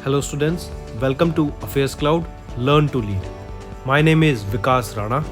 Hello students, welcome to Affairs Cloud, Learn to Lead. My name is Vikas Rana.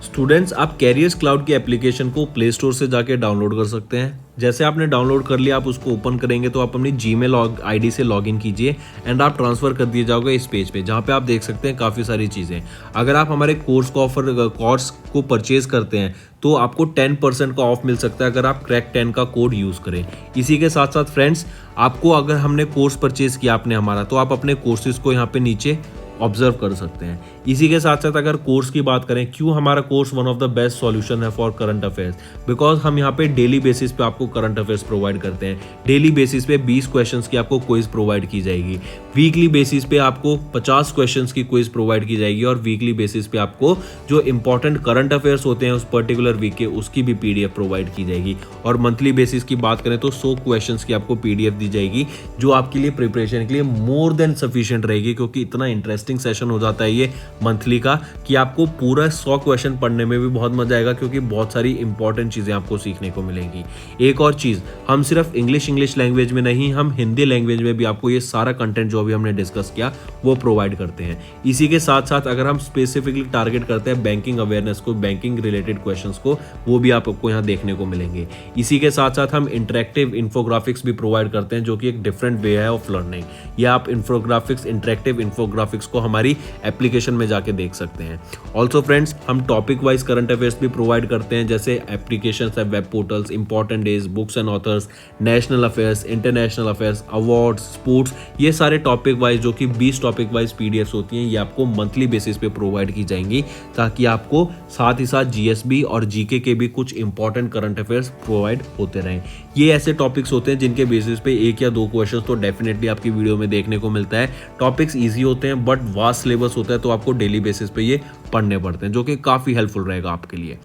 Students, आप carriers cloud की application को play store से जाके download कर सकते हैं। जैसे आपने डाउनलोड कर लिया, आप उसको ओपन करेंगे तो आप अपनी जीमेल आईडी से लॉगिन कीजिए एंड आप ट्रांसफर कर दिए जाओगे इस पेज पे, जहाँ पे आप देख सकते हैं काफ़ी सारी चीज़ें। अगर आप हमारे कोर्स को परचेज करते हैं तो आपको 10% का ऑफ मिल सकता है अगर आप क्रैक 10 का कोड यूज़ करें। इसी के साथ साथ फ्रेंड्स, आपको अगर हमने कोर्स परचेज किया आपने हमारा, तो आप अपने कोर्सेज को यहाँ पे नीचे ऑब्जर्व कर सकते हैं। इसी के साथ साथ अगर कोर्स की बात करें, क्यों हमारा course one of the best solution है फॉर करंट अफेयर्स, बिकॉज हम यहाँ पे डेली बेसिस पे आपको करंट अफेयर्स प्रोवाइड करते हैं। डेली बेसिस पे 20 क्वेश्चंस की आपको क्विज प्रोवाइड की जाएगी, वीकली बेसिस पे आपको 50 क्वेश्चंस की क्विज प्रोवाइड की जाएगी और वीकली बेसिस पे आपको जो इंपॉर्टेंट करंट अफेयर्स होते हैं उस पर्टिकुलर वीक के, उसकी भी पीडीएफ प्रोवाइड की जाएगी। और मंथली बेसिस की बात करें तो 100 क्वेश्चंस की आपको पीडीएफ दी जाएगी, जो आपके लिए प्रिपरेशन के लिए मोर देन सफिशिएंट रहेगी, क्योंकि इतना इंटरेस्टिंग सेशन हो जाता है ये मंथली का कि आपको पूरा 100 क्वेश्चन पढ़ने में भी बहुत मजा आएगा, क्योंकि बहुत सारी इंपॉर्टेंट चीजें आपको सीखने को मिलेंगी। एक और चीज, हम सिर्फ इंग्लिश लैंग्वेज में नहीं, हम हिंदी लैंग्वेज में भी आपको ये सारा कंटेंट जो अभी हमने डिस्कस किया वो प्रोवाइड करते हैं। इसी के साथ साथ अगर हम स्पेसिफिकली टारगेट करते हैं बैंकिंग अवेयरनेस को, बैंकिंग रिलेटेड क्वेश्चंस को, वो भी आपको यहाँ देखने को मिलेंगे। इसी के साथ साथ हम इंटरेक्टिव इन्फोग्राफिक्स भी प्रोवाइड करते हैं, जो कि एक डिफरेंट वे है ऑफ लर्निंग। या आप इंटरेक्टिव इन्फोग्राफिक्स को हमारी एप्लीकेशन में जाके देख सकते हैं। ऑल्सो फ्रेंड्स, हम टॉपिक वाइज करंट अफेयर्स भी प्रोवाइड करते हैं, जैसे एप्लीकेशंस है, web portals, important days, books and authors, national affairs, international affairs, awards, sports, ये सारे टॉपिक वाइज जो कि 20 टॉपिक वाइज पीडीएफ्स होती हैं, ये आपको मंथली बेसिस पे प्रोवाइड की जाएंगी, ताकि आपको साथ ही साथ जीएसबी और जीके के भी कुछ इंपॉर्टेंट करंट अफेयर्स प्रोवाइड होते रहें। ये ऐसे टॉपिक्स होते हैं जिनके बेसिस पे 1 या 2 क्वेश्चन तो डेफिनेटली आपकी वीडियो में देखने को मिलता है। टॉपिक्स ईजी होते हैं बट वास्ट सिलेबस होता है, तो आपको डेली बेसिस पे ये पढ़ने पड़ते हैं, जो कि काफ़ी हेल्पफुल रहेगा आपके लिए।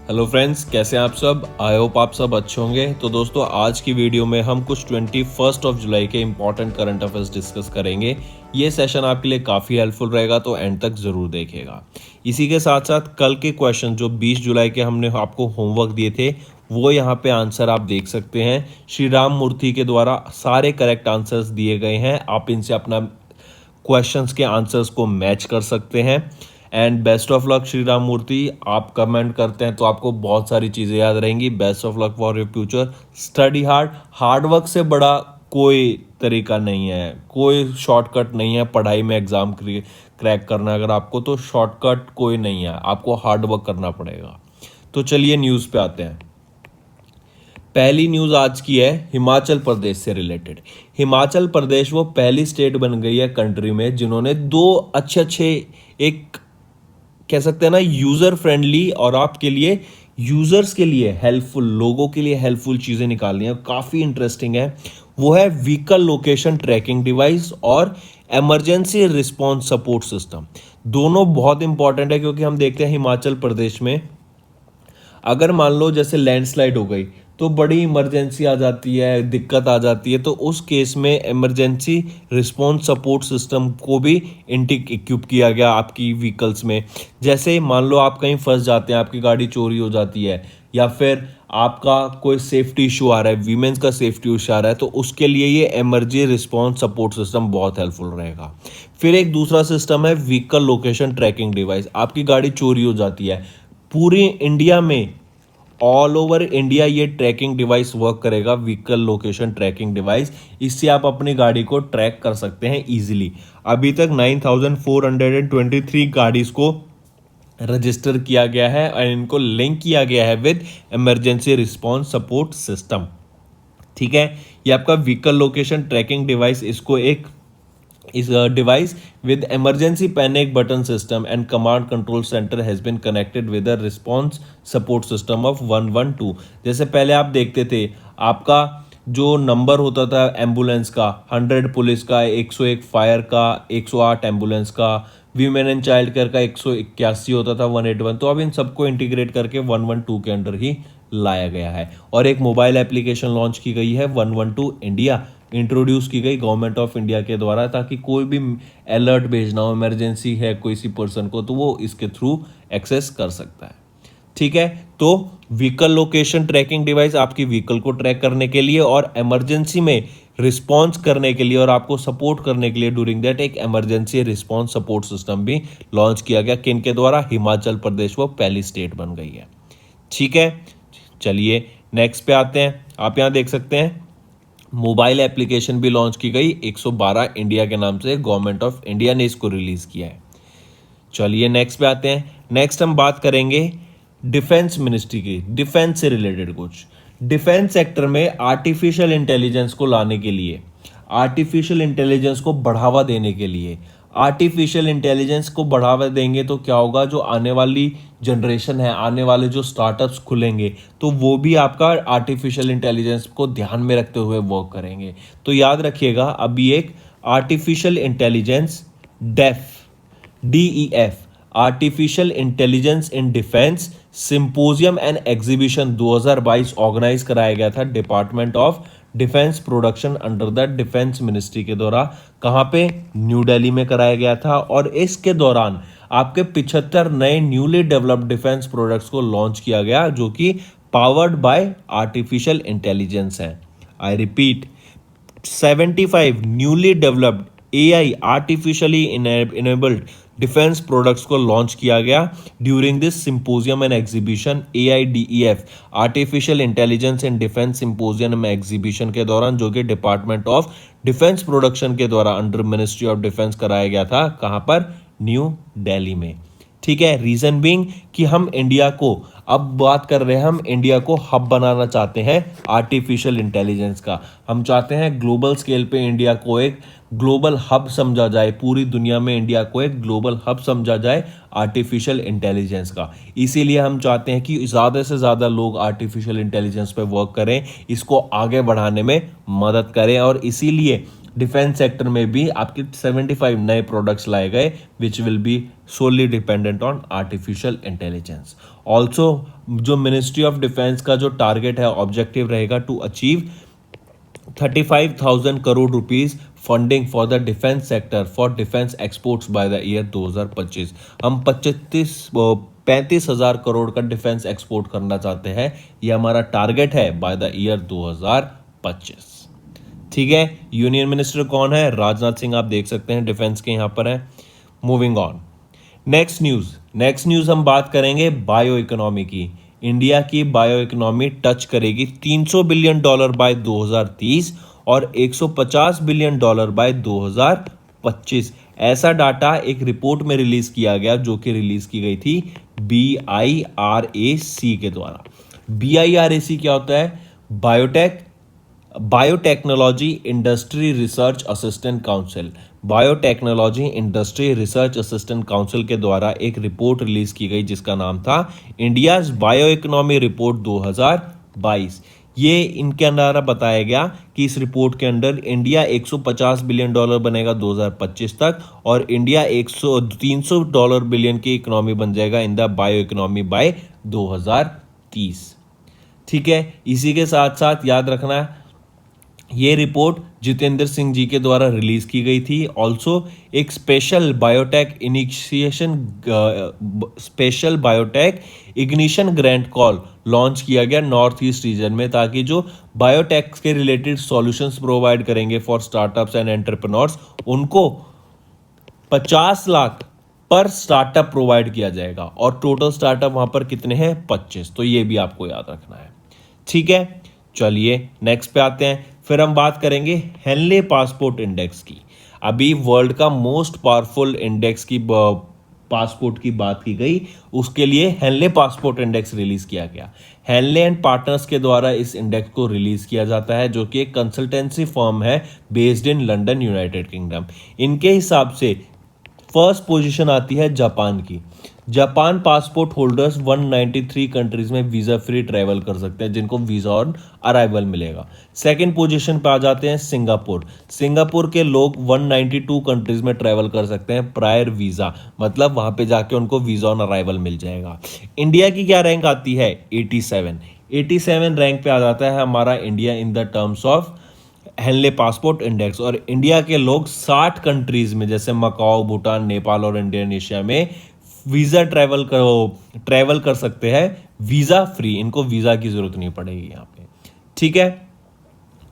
हेलो फ्रेंड्स, कैसे हैं आप सब? आई होप आप सब अच्छे होंगे। तो दोस्तों, आज की वीडियो में हम कुछ 21 जुलाई के इंपॉर्टेंट करंट अफेयर्स डिस्कस करेंगे। ये सेशन आपके लिए काफ़ी हेल्पफुल रहेगा, तो एंड तक ज़रूर देखिएगा। इसी के साथ साथ कल के क्वेश्चन जो 20 जुलाई के हमने आपको होमवर्क दिए थे, वो यहाँ पे आंसर आप देख सकते हैं। श्री राम मूर्ति के द्वारा सारे करेक्ट आंसर्स दिए गए हैं। आप इनसे अपना क्वेश्चंस के आंसर्स को मैच कर सकते हैं। And best of luck Shri Ram Murthy. आप कमेंट करते हैं तो आपको बहुत सारी चीज़ें याद रहेंगी। Best of luck for your future. Study hard work से बड़ा कोई तरीका नहीं है, कोई शॉर्टकट नहीं है पढ़ाई में एग्ज़ाम क्रैक करना। अगर आपको, तो शॉर्टकट कोई नहीं है, आपको हार्ड वर्क करना पड़ेगा। तो चलिए न्यूज़ पे आते हैं। पहली न्यूज़ आज की है हिमाचल प्रदेश से रिलेटेड। हिमाचल प्रदेश वो पहली स्टेट बन गई है कंट्री में जिन्होंने 2 अच्छे एक कह सकते हैं ना यूज़र फ्रेंडली और आपके लिए यूज़र्स के लिए हेल्पफुल, लोगों के लिए हेल्पफुल चीज़ें निकालनी है, काफ़ी इंटरेस्टिंग है। वो है व्हीकल लोकेशन ट्रैकिंग डिवाइस और इमरजेंसी रिस्पॉन्स सपोर्ट सिस्टम। दोनों बहुत इंपॉर्टेंट है, क्योंकि हम देखते हैं हिमाचल प्रदेश में अगर मान लो जैसे लैंडस्लाइड हो गई तो बड़ी इमरजेंसी आ जाती है, दिक्कत आ जाती है, तो उस केस में इमरजेंसी रिस्पॉन्स सपोर्ट सिस्टम को भी इक्विप किया गया आपकी व्हीकल्स में। जैसे मान लो आप कहीं फंस जाते हैं, आपकी गाड़ी चोरी हो जाती है, या फिर आपका कोई सेफ्टी इशू आ रहा है, वीमेंस का सेफ्टी इशू आ रहा है, तो उसके लिए ये इमरजेंसी रिस्पॉन्स सपोर्ट सिस्टम बहुत हेल्पफुल रहेगा। फिर एक दूसरा सिस्टम है व्हीकल लोकेशन ट्रैकिंग डिवाइस। आपकी गाड़ी चोरी हो जाती है, पूरी इंडिया में, ऑल ओवर इंडिया ये ट्रैकिंग डिवाइस वर्क करेगा, व्हीकल लोकेशन ट्रैकिंग डिवाइस। इससे आप अपनी गाड़ी को ट्रैक कर सकते हैं इजीली। अभी तक 9423 गाड़ीज को रजिस्टर किया गया है और इनको लिंक किया गया है with emergency response support system. ठीक है, ये आपका व्हीकल लोकेशन ट्रैकिंग डिवाइस, इसको एक इस device with emergency panic button system and command control center has been connected with a response support system of 112। जैसे पहले आप देखते थे, आपका जो नंबर होता था एम्बुलेंस का, 100 पुलिस का, 101 फायर का, 108 एम्बुलेंस का, वीमेन एंड चाइल्ड केयर का 181 होता था, 181। तो अब इन सबको इंटीग्रेट करके 112 के अंडर ही लाया गया है। और एक मोबाइल एप्लीकेशन लॉन्च की गई है 112 इंडिया, इंट्रोड्यूस की गई गवर्नमेंट ऑफ इंडिया के द्वारा, ताकि कोई भी अलर्ट भेजना हो, इमरजेंसी है कोई सी पर्सन को, तो वो इसके थ्रू एक्सेस कर सकता है। ठीक है, तो व्हीकल लोकेशन ट्रैकिंग डिवाइस आपकी व्हीकल को ट्रैक करने के लिए, और इमरजेंसी में रिस्पॉन्स करने के लिए और आपको सपोर्ट करने के लिए ड्यूरिंग दैट एक इमरजेंसी रिस्पॉन्स सपोर्ट सिस्टम भी लॉन्च किया गया। किन के द्वारा? हिमाचल प्रदेश वो पहली स्टेट बन गई है। ठीक है, चलिए नेक्स्ट पे आते हैं। आप यहाँ देख सकते हैं मोबाइल एप्लीकेशन भी लॉन्च की गई 112 इंडिया के नाम से, गवर्नमेंट ऑफ इंडिया ने इसको रिलीज किया है। चलिए नेक्स्ट पे आते हैं। नेक्स्ट हम बात करेंगे डिफेंस मिनिस्ट्री की, डिफेंस से रिलेटेड कुछ। डिफेंस सेक्टर में आर्टिफिशियल इंटेलिजेंस को लाने के लिए, आर्टिफिशियल इंटेलिजेंस को बढ़ावा देने के लिए, आर्टिफिशियल इंटेलिजेंस को बढ़ावा देंगे तो क्या होगा? जो आने वाली जनरेशन है, आने वाले जो स्टार्टअप्स खुलेंगे तो वो भी आपका आर्टिफिशियल इंटेलिजेंस को ध्यान में रखते हुए वर्क करेंगे। तो याद रखिएगा, अभी एक artificial intelligence DEF artificial intelligence in defence symposium and exhibition 2022 organize कराया गया था department of defence production under the defence ministry के द्वारा। कहाँ पे? न्यू दिल्ली में कराया गया था। और इसके दौरान आपके 75 नए न्यूली डेवलप्ड डिफेंस प्रोडक्ट्स को लॉन्च किया गया जो कि पावर्ड बाय आर्टिफिशियल इंटेलिजेंस है। I repeat, 75 newly developed AI artificially enabled defence products को लॉन्च किया गया during this symposium and exhibition. AIDEF artificial intelligence in defence symposium exhibition के दौरान, जो कि डिपार्टमेंट ऑफ डिफेंस प्रोडक्शन के द्वारा अंडर मिनिस्ट्री ऑफ डिफेंस कराया गया था। कहां पर? न्यू दिल्ली में। ठीक है, रीजन बीइंग कि हम इंडिया को, अब बात कर रहे हैं, हम इंडिया को हब बनाना चाहते हैं आर्टिफिशियल इंटेलिजेंस का। हम चाहते हैं ग्लोबल स्केल पे इंडिया को एक ग्लोबल हब समझा जाए, पूरी दुनिया में इंडिया को एक ग्लोबल हब समझा जाए आर्टिफिशियल इंटेलिजेंस का। इसीलिए हम चाहते हैं कि ज़्यादा से ज़्यादा लोग आर्टिफिशियल इंटेलिजेंस पे वर्क करें, इसको आगे बढ़ाने में मदद करें। और इसीलिए डिफेंस सेक्टर में भी आपके 75 नए प्रोडक्ट्स लाए गए which will be solely dependent on artificial intelligence. Also जो मिनिस्ट्री ऑफ डिफेंस का जो टारगेट है, ऑब्जेक्टिव रहेगा to achieve 35,000 crore rupees funding for the defence sector for defence exports by the year 2025। हम 35,000 करोड़ का डिफेंस एक्सपोर्ट करना चाहते हैं, ये हमारा टारगेट है बाय द ईयर 2025। ठीक है, यूनियन मिनिस्टर कौन है? राजनाथ सिंह। आप देख सकते हैं डिफेंस के यहाँ पर है। मूविंग ऑन, नेक्स्ट न्यूज हम बात करेंगे बायो इकोनॉमी की। इंडिया की बायो इकोनॉमी टच करेगी $300 बिलियन बाय 2030 और $150 बिलियन बाय 2025। ऐसा डाटा एक रिपोर्ट में रिलीज किया गया जो कि रिलीज की गई थी BIRAC के द्वारा। BIRAC क्या होता है? Biotechnology industry research assistant council. Biotechnology industry research assistant council के द्वारा एक रिपोर्ट रिलीज की गई जिसका नाम था इंडियाज बायो इकोनॉमी रिपोर्ट 2022। ये इनके अंदर बताया गया कि इस रिपोर्ट के अंदर इंडिया $150 बिलियन बनेगा 2025 तक और इंडिया $300 बिलियन की इकोनॉमी बन जाएगा in the bio economy bye 2030। ठीक है, इसी के साथ साथ याद रखना ये रिपोर्ट जितेंद्र सिंह जी के द्वारा रिलीज की गई थी। ऑल्सो एक special biotech ignition grant call launch किया गया नॉर्थ ईस्ट रीजन में, ताकि जो बायोटेक के रिलेटेड सॉल्यूशंस प्रोवाइड करेंगे फॉर स्टार्टअप्स एंड एंटरप्रेन्योर्स, उनको 50 लाख पर स्टार्टअप प्रोवाइड किया जाएगा। और टोटल स्टार्टअप वहां पर कितने हैं? 25। तो ये भी आपको याद रखना है। ठीक है, चलिए नेक्स्ट पे आते हैं। फिर हम बात करेंगे हेनले पासपोर्ट इंडेक्स की। अभी वर्ल्ड का मोस्ट पावरफुल इंडेक्स की पासपोर्ट की बात की गई, उसके लिए हेनले पासपोर्ट इंडेक्स रिलीज किया गया। हेनले एंड पार्टनर्स के द्वारा इस इंडेक्स को रिलीज किया जाता है जो कि एक कंसल्टेंसी फर्म है based in London, United kingdom. इनके हिसाब से फर्स्ट पोजीशन आती है जापान की। जापान पासपोर्ट होल्डर्स 193 कंट्रीज में वीजा फ्री ट्रैवल कर सकते हैं जिनको वीजा ऑन अराइवल मिलेगा। सेकंड पोजीशन पे आ जाते हैं सिंगापुर। सिंगापुर के लोग 192 कंट्रीज में ट्रैवल कर सकते हैं प्रायर वीजा, मतलब वहां पे जाके उनको वीजा ऑन अराइवल मिल जाएगा। इंडिया की क्या रैंक आती है? 87 रैंक पे आ जाता है हमारा India in the terms of Henle passport index. और इंडिया के लोग 60 कंट्रीज में जैसे मकाओ, भूटान, नेपाल और इंडोनेशिया में वीजा ट्रैवल कर सकते हैं वीजा फ्री, इनको वीजा की जरूरत नहीं पड़ेगी यहाँ पे। ठीक है,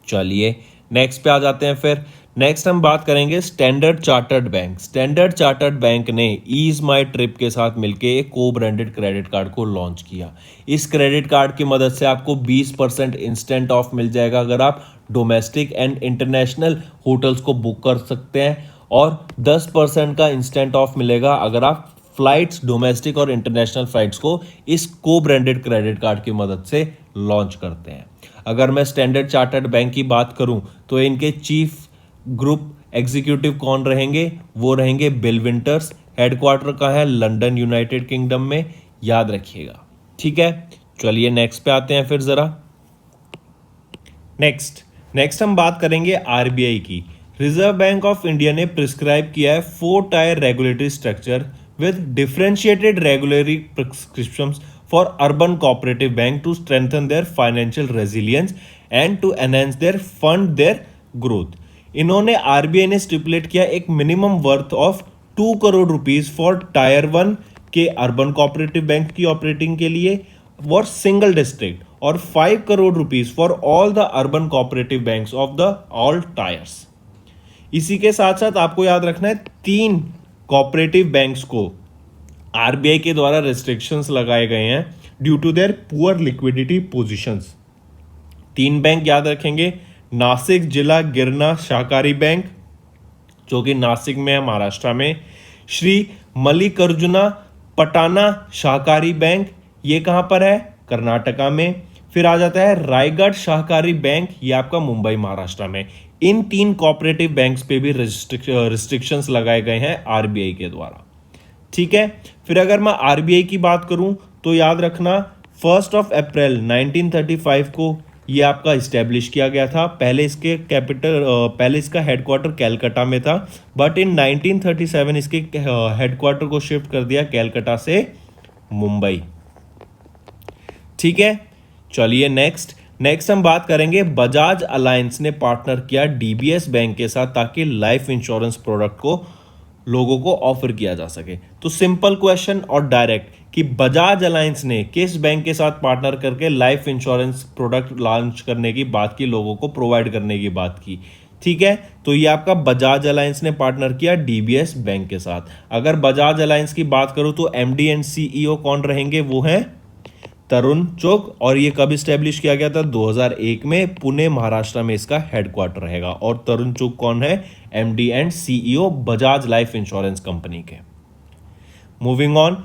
चलिए नेक्स्ट पे आ जाते हैं फिर। नेक्स्ट हम बात करेंगे standard Chartered bank. Standard Chartered bank ने ईज माई ट्रिप के साथ मिलके एक को ब्रांडेड क्रेडिट कार्ड को लॉन्च किया। इस क्रेडिट कार्ड की मदद से आपको 20% इंस्टेंट ऑफ मिल जाएगा अगर आप डोमेस्टिक एंड इंटरनेशनल होटल्स को बुक कर सकते हैं, और 10% का इंस्टेंट ऑफ मिलेगा अगर आप फ्लाइट्स, डोमेस्टिक और इंटरनेशनल फ्लाइट्स को इस को ब्रांडेड क्रेडिट कार्ड की मदद से लॉन्च करते हैं। अगर मैं स्टैंडर्ड चार्टर्ड बैंक की बात करूं तो इनके चीफ ग्रुप एग्जीक्यूटिव कौन रहेंगे? वो रहेंगे बिल विंटर्स। हेडक्वार्टर का है लंदन, यूनाइटेड किंगडम में, याद रखिएगा। ठीक है, चलिए नेक्स्ट पे आते हैं फिर जरा। नेक्स्ट हम बात करेंगे आरबीआई की। रिजर्व बैंक ऑफ इंडिया ने प्रिस्क्राइब किया है 4 tier regulatory structure with differentiated regulatory prescriptions for urban cooperative bank to strengthen their financial resilience and to enhance their fund their growth. इन्होंने आरबीआई ने stipulate किया एक minimum worth of 2 crore rupees for tier 1 के urban cooperative bank की operating के लिए और single district, और 5 crore rupees for all the urban cooperative banks of the all tyres. इसी के साथ साथ आपको याद रखना है 3 कोऑपरेटिव बैंक्स को आरबीआई के द्वारा रेस्ट्रिक्शंस लगाए गए हैं due to their poor liquidity positions. 3 bank याद रखेंगे, नासिक जिला गिरना शाकाहारी बैंक जो कि नासिक में है महाराष्ट्र में, श्री मल्लिकार्जुना पटाना शाकाहारी बैंक, ये कहां पर है? कर्नाटका में। फिर आ जाता है रायगढ़ शाकाहारी बैंक, ये आपका मुंबई महाराष्ट्र में। इन 3 कोऑपरेटिव बैंक्स पे भी रिस्ट्रिक्शंस लगाए गए हैं आरबीआई के द्वारा। ठीक है, फिर अगर मैं आरबीआई की बात करूं तो याद रखना 1 अप्रैल 1935 को ये आपका इस्टेब्लिश किया गया था। पहले इसका हेडक्वार्टर कैलकाटा में था, बट इन 1937 इसके हेडक्वार्टर को शिफ्ट कर दिया कैलकाटा से मुंबई। ठीक है, चलिए नेक्स्ट हम बात करेंगे बजाज अलायंस ने पार्टनर किया डीबीएस बैंक के साथ ताकि लाइफ इंश्योरेंस प्रोडक्ट को लोगों को ऑफर किया जा सके। तो सिंपल क्वेश्चन और डायरेक्ट कि बजाज अलायंस ने किस बैंक के साथ पार्टनर करके लाइफ इंश्योरेंस प्रोडक्ट लॉन्च करने की बात की, लोगों को प्रोवाइड करने की बात की। ठीक है, तो ये आपका बजाज अलायंस ने पार्टनर किया डीबीएस बैंक के साथ। अगर बजाज अलायंस की बात करूं तो एमडी एंड सीईओ कौन रहेंगे? वो हैं तरुण चुग, और ये कब स्टैब्लिश किया गया था? 2001 में। पुणे महाराष्ट्र में इसका हेडक्वार्टर रहेगा। और तरुण चुग कौन है? MD and CEO Bajaj life insurance company के। मूविंग ऑन,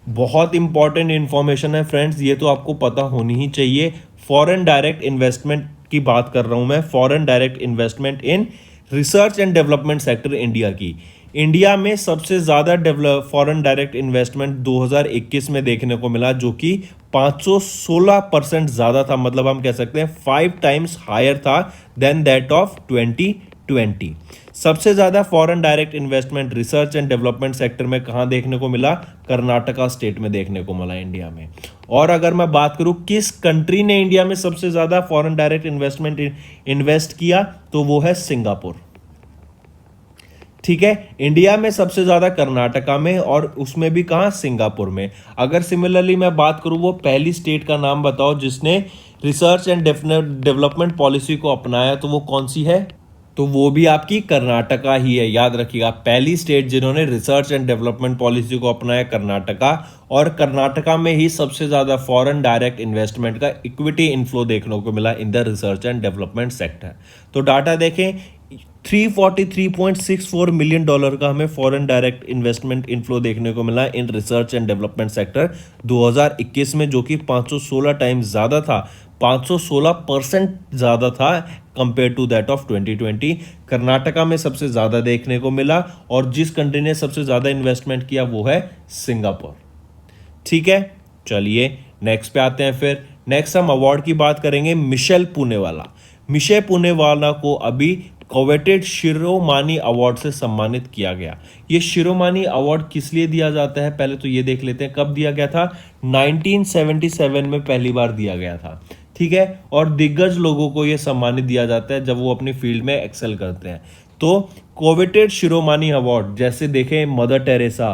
बहुत इंपॉर्टेंट इंफॉर्मेशन है फ्रेंड्स, ये तो आपको पता होनी ही चाहिए। फॉरेन डायरेक्ट इन्वेस्टमेंट की बात कर रहा हूं मैं, foreign direct investment in research and development sector India की। इंडिया में सबसे ज़्यादा फॉरेन डायरेक्ट इन्वेस्टमेंट 2021 में देखने को मिला, जो कि 516% ज़्यादा था। मतलब हम कह सकते हैं 5 टाइम्स हायर था देन दैट ऑफ 2020। सबसे ज़्यादा foreign direct investment research and development sector में कहाँ देखने को मिला? कर्नाटका स्टेट में देखने को मिला इंडिया में। और अगर मैं बात करूँ किस कंट्री ने इंडिया में सबसे ज़्यादा फॉरेन डायरेक्ट इन्वेस्टमेंट इन्वेस्ट किया, तो वो है सिंगापुर। ठीक है, इंडिया में सबसे ज्यादा कर्नाटका में, और उसमें भी कहां? सिंगापुर में। अगर सिमिलरली मैं बात करूं वो पहली स्टेट का नाम बताओ जिसने रिसर्च एंड डेवलपमेंट पॉलिसी को अपनाया, तो वो कौन सी है? तो वो भी आपकी कर्नाटका ही है। याद रखिएगा, पहली स्टेट जिन्होंने रिसर्च एंड डेवलपमेंट पॉलिसी को अपनाया कर्नाटका, और कर्नाटका में ही सबसे ज्यादा फॉरेन डायरेक्ट इन्वेस्टमेंट का इक्विटी इनफ्लो देखने को मिला in the research and development sector. तो डाटा देखें, $343.64 मिलियन का हमें फॉरेन डायरेक्ट इन्वेस्टमेंट इनफ्लो देखने को मिला in research and development sector 2021 में, जो कि 516 टाइम्स ज़्यादा था, 516% ज़्यादा था compare to that of 2020। Karnataka में सबसे ज़्यादा देखने को मिला, और जिस कंट्री ने सबसे ज़्यादा इन्वेस्टमेंट किया वो है सिंगापुर। ठीक है, चलिए नेक्स्ट पे आते हैं। फिर नेक्स्ट हम अवार्ड की बात करेंगे मिशेल पुणेवाला। मिशेल पुणेवाला को अभी कोवेटेड शिरोमानी अवार्ड से सम्मानित किया गया। ये शिरोमानी अवार्ड किस लिए दिया जाता है, पहले तो ये देख लेते हैं कब दिया गया था। 1977 में पहली बार दिया गया था। ठीक है, और दिग्गज लोगों को ये सम्मानित दिया जाता है जब वो अपनी फील्ड में एक्सेल करते हैं। तो कोवेटेड शिरोमानी अवार्ड जैसे देखें mother Teresa,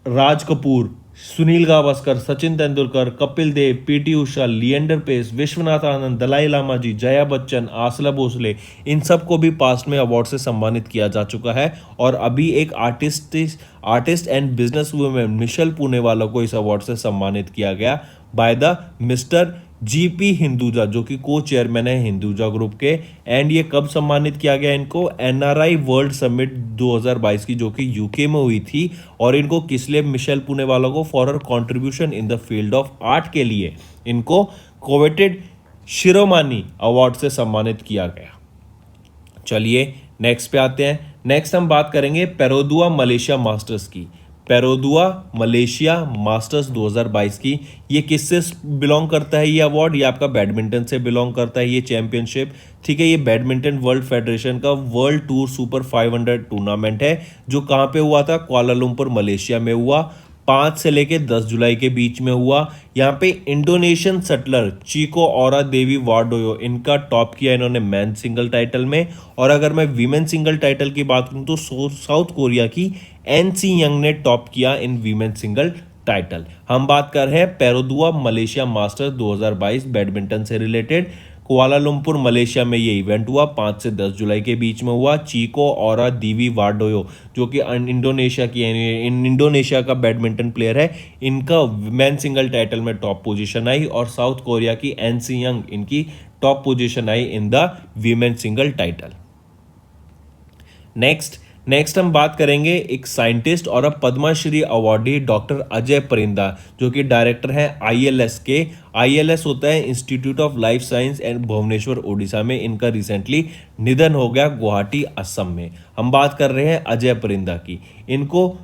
Raj Kapoor, Sunil Gavaskar, Sachin Tendulkar, Kapil Dev, PT Usha, Leander pace, Vishwanath Anand, Dalai Lama जी, जया बच्चन, आसला भोसले, इन सब को भी पास्ट में अवार्ड से सम्मानित किया जा चुका है। और अभी एक artist and business women Michelle Poonawalla को इस अवार्ड से सम्मानित किया गया by the mister GP Hinduja, जो कि को चेयरमैन है हिंदुजा ग्रुप के। एंड ये कब सम्मानित किया गया इनको? एनआरआई वर्ल्ड समिट 2022 की, जो कि यूके में हुई थी। और इनको किस लिए मिशेल पूनेवाला को? For her contribution in the field of art के लिए इनको कोवेटेड शिरोमानी अवार्ड से सम्मानित किया गया। चलिए नेक्स्ट पे आते हैं। नेक्स्ट हम बात करेंगे पेरोदुआ मलेशिया मास्टर्स की। पेरोदुआ मलेशिया मास्टर्स 2022 की। ये किससे बिलोंग करता है ये अवार्ड? ये आपका बैडमिंटन से बिलोंग करता है ये चैंपियनशिप। ठीक है, ये बैडमिंटन वर्ल्ड फेडरेशन का वर्ल्ड टूर सुपर 500 टूर्नामेंट है, जो कहाँ पे हुआ था? कुआलालंपुर मलेशिया में हुआ। 5 से लेके 10 जुलाई के बीच में हुआ। यहाँ पे इंडोनेशियन शटलर चिको औरा देवी वार्डोयो, इनका टॉप किया इन्होंने मैन सिंगल टाइटल में। और अगर मैं वीमेन सिंगल टाइटल की बात करूँ तो साउथ कोरिया की एनसी यंग ने टॉप किया इन वीमेन सिंगल टाइटल। हम बात कर रहे हैं पेरोदुआ मलेशिया मास्टर्स 2022 बैडमिंटन से रिलेटेड। कुआलालंपुर मलेशिया में ये इवेंट हुआ, 5 से 10 जुलाई के बीच में हुआ। चिको औरा दीवी वार्डोयो, जो कि इंडोनेशिया का बैडमिंटन प्लेयर है, इनका मैन सिंगल टाइटल में टॉप पोजीशन आई। और साउथ कोरिया की एनसी यंग, इनकी top position I in the women single title. Next हम बात करेंगे एक साइंटिस्ट और अब पद्मश्री अवार्डी डॉक्टर अजय परिंदा, जो कि डायरेक्टर हैं आईएलएस के। आईएलएस होता है institute of life science and Bhubaneswar Odisha में। इनका रिसेंटली निधन हो गया गुवाहाटी असम में। हम बात कर रहे हैं अजय परिंदा की। इनको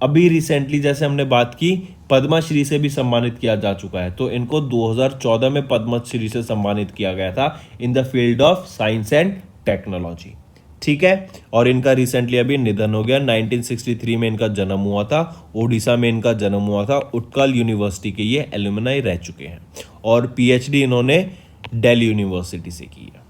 अभी रिसेंटली जैसे हमने बात की पद्मश्री से भी सम्मानित किया जा चुका है, तो इनको 2014 में पद्मश्री से सम्मानित किया गया था in the field of science and technology. ठीक है, और इनका रिसेंटली अभी निधन हो गया। 1963 में इनका जन्म हुआ था, ओडिशा में इनका जन्म हुआ था। उत्कल यूनिवर्सिटी के ये एलुमनाई रह चुके हैं और पीएचडी इन्होंने दिल्ली यूनिवर्सिटी से की है।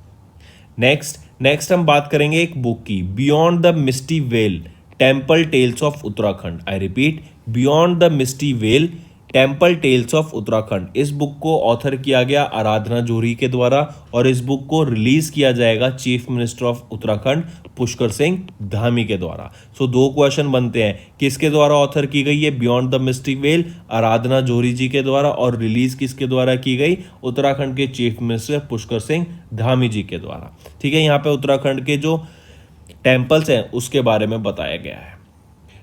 नेक्स्ट हम बात करेंगे एक बुक की, beyond the misty veil temple tales of Uttarakhand. I repeat, beyond the misty veil temple tales of Uttarakhand. इस बुक को ऑथर किया गया आराधना जोहरी के द्वारा और इस बुक को रिलीज किया जाएगा chief minister of Uttarakhand Pushkar Singh Dhami के द्वारा। सो 2 क्वेश्चन बनते हैं, किसके द्वारा ऑथर की गई है? बियॉन्ड द मिस्टिक वेल आराधना जोहरी जी के द्वारा। और रिलीज किसके द्वारा की गई? उत्तराखंड के चीफ मिनिस्टर पुष्कर सिंह धामी जी के द्वारा। ठीक है, यहाँ पे उत्तराखंड के जो टेम्पल्स हैं उसके बारे में बताया गया है।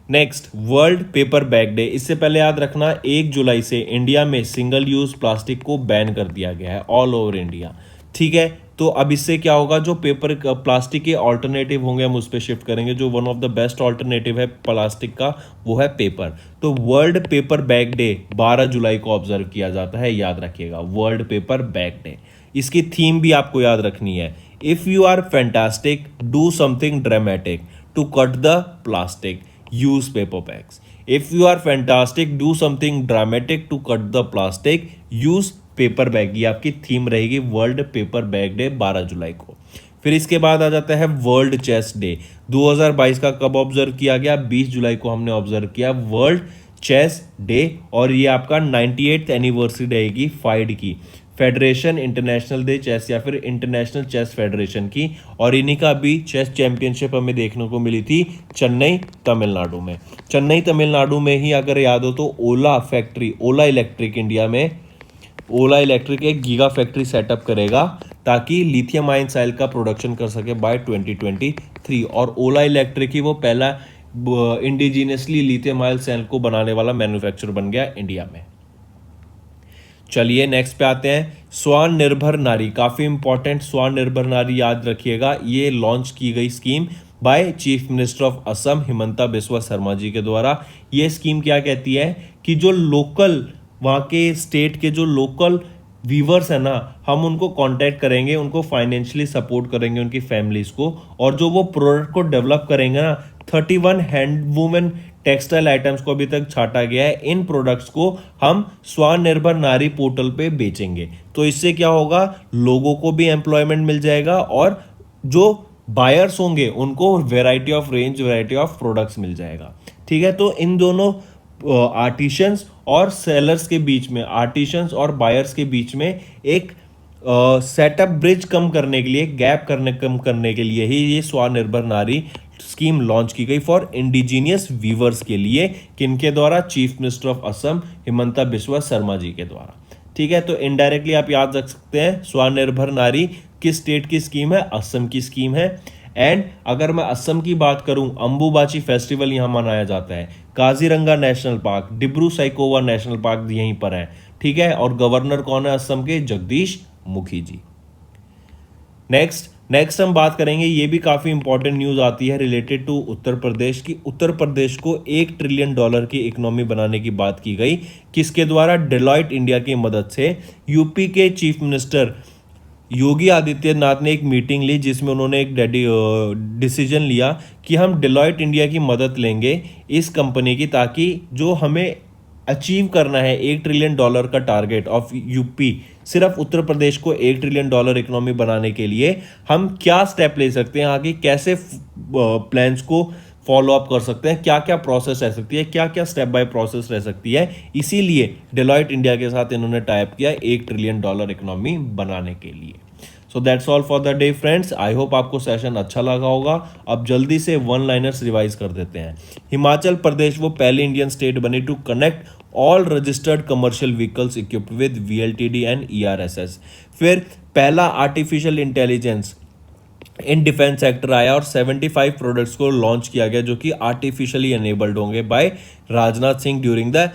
Next, world paper bag day. इससे पहले याद रखना 1 जुलाई से इंडिया में सिंगल यूज प्लास्टिक को बैन कर दिया गया है ऑल ओवर इंडिया। ठीक है, तो अब इससे क्या होगा? जो पेपर प्लास्टिक के ऑल्टरनेटिव होंगे हम उस पर शिफ्ट करेंगे। जो one of the best alternative है प्लास्टिक का वो है पेपर। तो वर्ल्ड पेपर बैग डे 12 जुलाई को ऑब्जर्व किया जाता है, याद रखिएगा, वर्ल्ड पेपर बैग डे। इसकी थीम भी आपको याद रखनी है, if you are fantastic do something dramatic to cut the plastic use paper bags. If you are fantastic, do something dramatic to cut the plastic, use paper bag। ये आपकी theme रहेगी world paper bag day 12 जुलाई को। फिर इसके बाद आ जाता है वर्ल्ड चेस डे। 2022 का कब ऑब्जर्व किया गया? 20 जुलाई को हमने ऑब्जर्व किया वर्ल्ड चेस डे। और ये आपका 98th एनिवर्सरी रहेगी फाइड की, फेडरेशन इंटरनेशनल दे चेस या फिर इंटरनेशनल चेस फेडरेशन की। और इन्हीं का भी चेस चैंपियनशिप हमें देखने को मिली थी चेन्नई तमिलनाडु में। चेन्नई तमिलनाडु में ही अगर याद हो तो ओला इलेक्ट्रिक इंडिया में ओला इलेक्ट्रिक एक गीगा फैक्ट्री सेटअप करेगा ताकि लिथियम आयन सेल का प्रोडक्शन कर सके बाय 2023। और ओला इलेक्ट्रिक ही वो पहला इंडिजिनियसली लिथियम आयन सेल को बनाने वाला मैन्युफैक्चरर बन गया इंडिया में। चलिए नेक्स्ट पे आते हैं, स्वनिर्भर नारी। काफ़ी इंपॉर्टेंट स्वनिर्भर नारी याद रखिएगा, ये लॉन्च की गई scheme by chief minister of Assam Himanta Biswa Sarma ji के द्वारा। ये स्कीम क्या कहती है कि जो लोकल वहाँ के स्टेट के जो लोकल वीवर्स है ना, हम उनको कांटेक्ट करेंगे, उनको फाइनेंशियली सपोर्ट करेंगे उनकी फैमिलीज को। और जो वो प्रोडक्ट को डेवलप करेंगे ना, 31 हैंड वूमेन टेक्सटाइल आइटम्स को अभी तक छाटा गया है। इन प्रोडक्ट्स को हम स्वनिर्भर नारी पोर्टल पे बेचेंगे। तो इससे क्या होगा? लोगों को भी एम्प्लॉयमेंट मिल जाएगा और जो बायर्स होंगे उनको variety of range, variety of products मिल जाएगा। ठीक है, तो इन दोनों आर्टिशंस और सेलर्स के बीच में, आर्टिशंस और बायर्स के बीच में एक सेटअप ब्रिज कम करने के लिए, गैप कम करने के लिए ही ये स्वनिर्भर नारी स्कीम लॉन्च की गई फॉर इंडिजीनियस वीवर्स के लिए। किनके द्वारा? Chief minister of Assam Himanta Biswa Sarma ji के द्वारा। ठीक है, तो इनडायरेक्टली आप याद रख सकते हैं स्वनिर्भर नारी किस स्टेट की स्कीम है? असम की स्कीम है। एंड अगर मैं असम की बात करूं, अंबुबाची फेस्टिवल यहां मनाया जाता है, Kaziranga national park, Dibru Saikhowa national park यहीं पर है। ठीक है, और गवर्नर कौन है असम के? जगदीश मुखी जी। नेक्स्ट हम बात करेंगे, ये भी काफी इंपॉर्टेंट न्यूज आती है रिलेटेड टू उत्तर प्रदेश की। उत्तर प्रदेश को $1 ट्रिलियन की इकोनॉमी बनाने की बात की गई। किसके द्वारा? डेलॉयट इंडिया की मदद से। यूपी के चीफ मिनिस्टर योगी आदित्यनाथ ने एक मीटिंग ली जिसमें उन्होंने एक डिसीजन लिया कि हम डेलॉयट इंडिया की मदद लेंगे इस कंपनी की, ताकि जो हमें अचीव करना है $1 ट्रिलियन का टारगेट ऑफ यूपी, सिर्फ उत्तर प्रदेश को $1 ट्रिलियन इकोनॉमी बनाने के लिए हम क्या स्टेप ले सकते हैं, आगे कैसे प्लान्स को फॉलो अप कर सकते हैं, क्या क्या प्रोसेस रह सकती है, क्या क्या स्टेप बाय प्रोसेस रह सकती है। इसीलिए डेलॉयट इंडिया के साथ इन्होंने टाइप किया $1 ट्रिलियन इकोनॉमी बनाने के लिए। So that's all for the day friends. I hope आपको सेशन अच्छा लगा होगा। अब जल्दी से वन लाइनर्स रिवाइज कर देते हैं। हिमाचल प्रदेश वो पहली इंडियन स्टेट बनी to connect all registered commercial vehicles equipped with VLTD and ERSS। फिर पहला artificial intelligence in defence sector आया और 75 प्रोडक्ट्स को लॉन्च किया गया जो कि आर्टिफिशियली एनेबल्ड होंगे by Rajnath Singh during the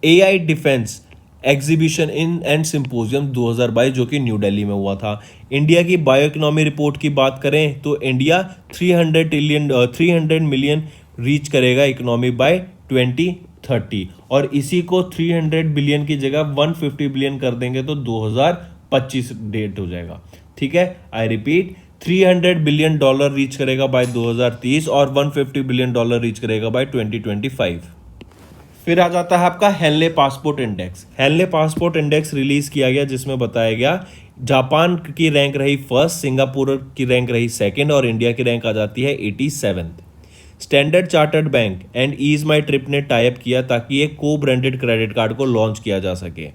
AI defence exhibition in and symposium 2022 जो कि न्यू दिल्ली में हुआ था। इंडिया की बायो इकोनॉमी रिपोर्ट की बात करें तो इंडिया 300 मिलियन रीच करेगा इकोनॉमी बाय 2030 और इसी को 300 बिलियन की जगह 150 बिलियन कर देंगे तो 2025 डेट हो जाएगा। ठीक है, आई रिपीट, $300 बिलियन रीच करेगा बाय 2030 और $150 बिलियन रीच करेगा बाय 2025। फिर आ जाता है आपका Henley passport index. Henley passport index release किया गया जिसमें बताया गया जापान की रैंक रही फर्स्ट, सिंगापुर की रैंक रही सेकंड और इंडिया की रैंक आ जाती है 87th। Standard Chartered bank and Ease My Trip ने टाइप किया ताकि एक को ब्रांडेड क्रेडिट कार्ड को लॉन्च किया जा सके।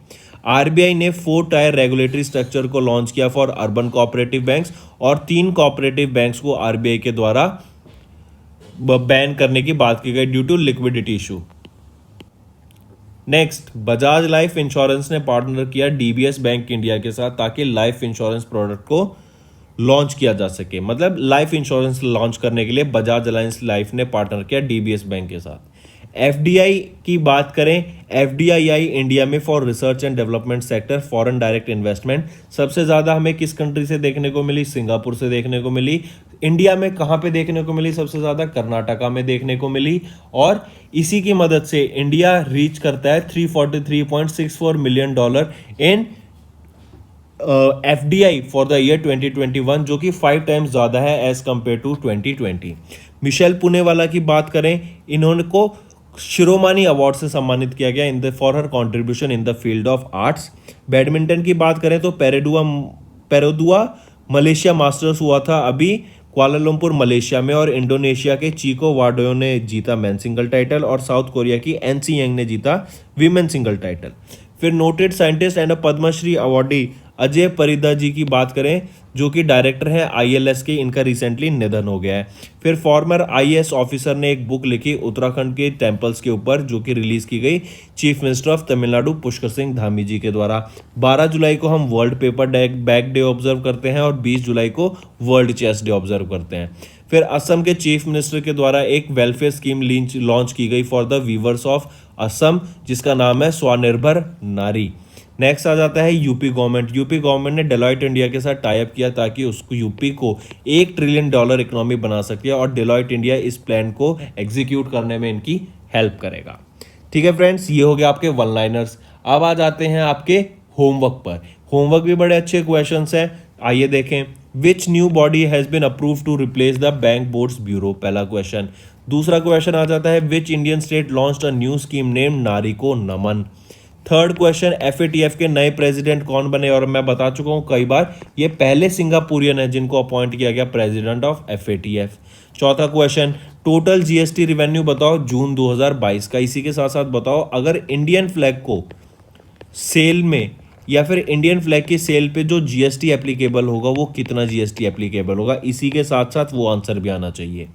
आरबीआई ने 4 टायर रेगुलेटरी स्ट्रक्चर को लॉन्च किया फॉर अर्बन कोऑपरेटिव बैंक्स और 3 कोऑपरेटिव बैंक्स को आरबीआई के द्वारा बैन करने की बात की गई due to liquidity issue. Next, Bajaj life insurance ने पार्टनर किया डीबीएस बैंक इंडिया के साथ ताकि लाइफ इंश्योरेंस प्रोडक्ट को लॉन्च किया जा सके। मतलब लाइफ इंश्योरेंस लॉन्च करने के लिए बजाज अलायंस लाइफ ने पार्टनर किया डीबीएस बैंक के साथ। एफडीआई की बात करें, एफडीआई इंडिया में for research and development sector foreign direct investment सबसे ज़्यादा हमें किस कंट्री से देखने को मिली? सिंगापुर से देखने को मिली। इंडिया में कहाँ पे देखने को मिली सबसे ज़्यादा? कर्नाटका में देखने को मिली और इसी की मदद से इंडिया रीच करता है $343.64 million in FDI for the year 2021 जो कि 5 टाइम्स ज़्यादा है as compare to 2020। Michel Poonawalla की बात करें, इन्होंने को शिरोमानी अवार्ड से सम्मानित किया गया in the for her contribution in the field of arts. Badminton की बात करें तो पेरोदुआ मलेशिया मास्टर्स हुआ था अभी कुआलालंपुर मलेशिया में और इंडोनेशिया के चिको वार्डो ने जीता मेन सिंगल टाइटल और साउथ कोरिया की एनसी यंग ने जीता वीमेन सिंगल टाइटल। फिर noted scientist and Padma Shri awardee Ajay Parida ji की बात करें जो कि डायरेक्टर हैं आईएलएस के, इनका रिसेंटली निधन हो गया है। फिर फॉर्मर आईएएस ऑफिसर ने एक बुक लिखी उत्तराखंड के टेम्पल्स के ऊपर जो कि रिलीज की गई chief minister of Tamil Nadu Pushkar Singh Dhami ji के द्वारा। 12 जुलाई को हम world paper bag day observe करते हैं और 20 जुलाई को वर्ल्ड चेस डे ऑब्जर्व करते हैं। फिर असम के चीफ मिनिस्टर के द्वारा एक वेलफेयर स्कीम लॉन्च की गई for the weavers of Assam जिसका नाम है स्वनिर्भर नारी। नेक्स्ट आ जाता है यूपी गवर्नमेंट। यूपी गवर्नमेंट ने डेलॉयट इंडिया के साथ टाई अप किया ताकि उसको यूपी को $1 ट्रिलियन इकोनॉमी बना सके और डेलॉयट इंडिया इस प्लान को एग्जीक्यूट करने में इनकी हेल्प करेगा। ठीक है फ्रेंड्स, ये हो गया आपके वन लाइनर्स। अब आ जाते हैं आपके होमवर्क पर। होमवर्क भी बड़े अच्छे क्वेश्चंस हैं, आइए देखें। Which new body has been approve to replace the bank boards bureau, पहला क्वेश्चन। दूसरा क्वेश्चन आ जाता है which Indian state launched a new scheme name Nari Ko Naman. Third question, FATF के नए प्रेसिडेंट कौन बने, और मैं बता चुका हूं कई बार ये पहले सिंगापुरियन है जिनको अपॉइंट किया गया प्रेसिडेंट ऑफ FATF। चौथा क्वेश्चन, टोटल GST रिवेन्यू बताओ जून 2022 का। इसी के साथ साथ बताओ अगर इंडियन फ्लैग को सेल में या फिर इंडियन फ्लैग की सेल पे जो GST एप्लीकेबल होगा वो कितना GST एप्लीकेबल होगा। इसी के साथ साथ वो आंसर भी आना चाहिए।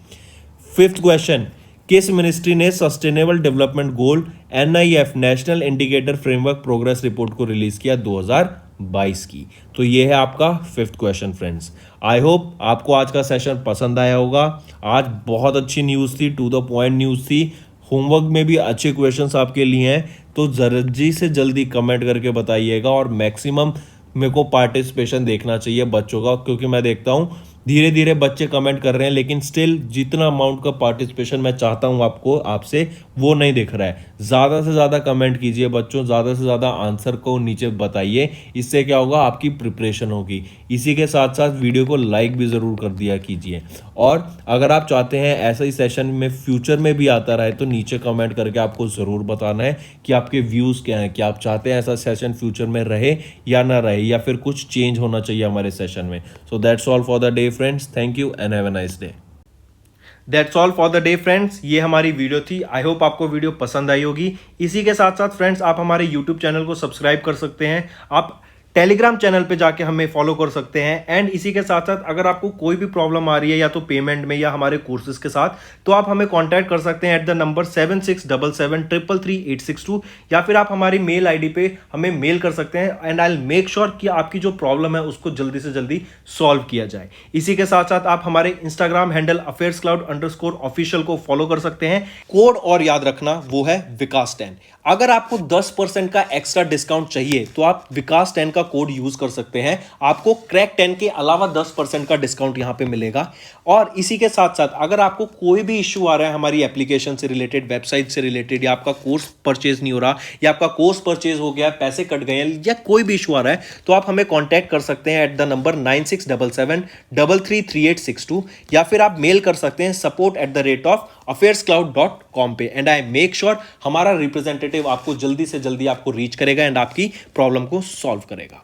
फिफ्थ क्वेश्चन, किस मिनिस्ट्री ने sustainable development goal NIF national indicator framework progress report को रिलीज किया 2022 की। तो ये है आपका fifth question friends. I hope आपको आज का सेशन पसंद आया होगा। आज बहुत अच्छी न्यूज़ थी, टू द पॉइंट न्यूज़ थी। होमवर्क में भी अच्छे क्वेश्चंस आपके लिए हैं, तो जल्दी से जल्दी कमेंट करके बताइएगा। और मैक्सिमम मेरे को पार्टिसिपेशन देखना चाहिए बच्चों का, क्योंकि मैं देखता हूँ धीरे धीरे बच्चे कमेंट कर रहे हैं, लेकिन स्टिल जितना अमाउंट का पार्टिसिपेशन मैं चाहता हूँ आपसे वो नहीं दिख रहा है। ज़्यादा से ज़्यादा कमेंट कीजिए बच्चों, ज़्यादा से ज़्यादा आंसर को नीचे बताइए। इससे क्या होगा, आपकी प्रिपरेशन होगी। इसी के साथ साथ वीडियो को लाइक भी ज़रूर कर दिया कीजिए। और अगर आप चाहते हैं ऐसा ही सेशन में फ्यूचर में भी आता रहे तो नीचे कमेंट करके आपको ज़रूर बताना है कि आपके व्यूज़ क्या हैं, कि आप चाहते हैं ऐसा सेशन फ्यूचर में रहे या ना रहे, या फिर कुछ चेंज होना चाहिए हमारे सेशन में। So that's all for the day friends, thank you and have a nice day. That's all for the day friends, ये हमारी वीडियो थी। आई होप आपको वीडियो पसंद आई होगी। इसी के साथ साथ फ्रेंड्स आप हमारे यूट्यूब चैनल को सब्सक्राइब कर सकते हैं, आप टेलीग्राम चैनल पे जाके हमें फॉलो कर सकते हैं। एंड इसी के साथ साथ अगर आपको कोई भी प्रॉब्लम आ रही है या तो पेमेंट में या हमारे कोर्सेज के साथ, तो आप हमें कांटेक्ट कर सकते हैं एट द नंबर 7677333862, या फिर आप हमारी मेल आईडी पे हमें मेल कर सकते हैं। And I will make sure कि आपकी जो प्रॉब्लम है उसको जल्दी से जल्दी सॉल्व किया जाए। इसी के साथ साथ आप हमारे इंस्टाग्राम हैंडल affairscloud_official को फॉलो कर सकते हैं। कोड और याद रखना, वो है विकास10। अगर आपको 10% का एक्स्ट्रा डिस्काउंट चाहिए तो आप विकास10 का कोड यूज कर सकते हैं, आपको क्रैक 10 के अलावा 10% का डिस्काउंट यहां पे मिलेगा। और इसी के साथ साथ अगर आपको कोई भी इश्यू आ रहा है हमारी एप्लीकेशन से रिलेटेड, वेबसाइट से रिलेटेड, या आपका कोर्स परचेज नहीं हो रहा, या आपका कोर्स परचेज हो गया, पैसे कट गए हैं, या कोई भी इशू आ रहा है, तो आप हमें कॉन्टैक्ट कर सकते हैं एट द नंबर 9677333862, या फिर आप मेल कर सकते हैं support@affairscloud.com पे। एंड आई मेक श्योर हमारा रिप्रेजेंटेटिव आपको जल्दी से जल्दी आपको रीच करेगा एंड आपकी प्रॉब्लम को सॉल्व करेगा।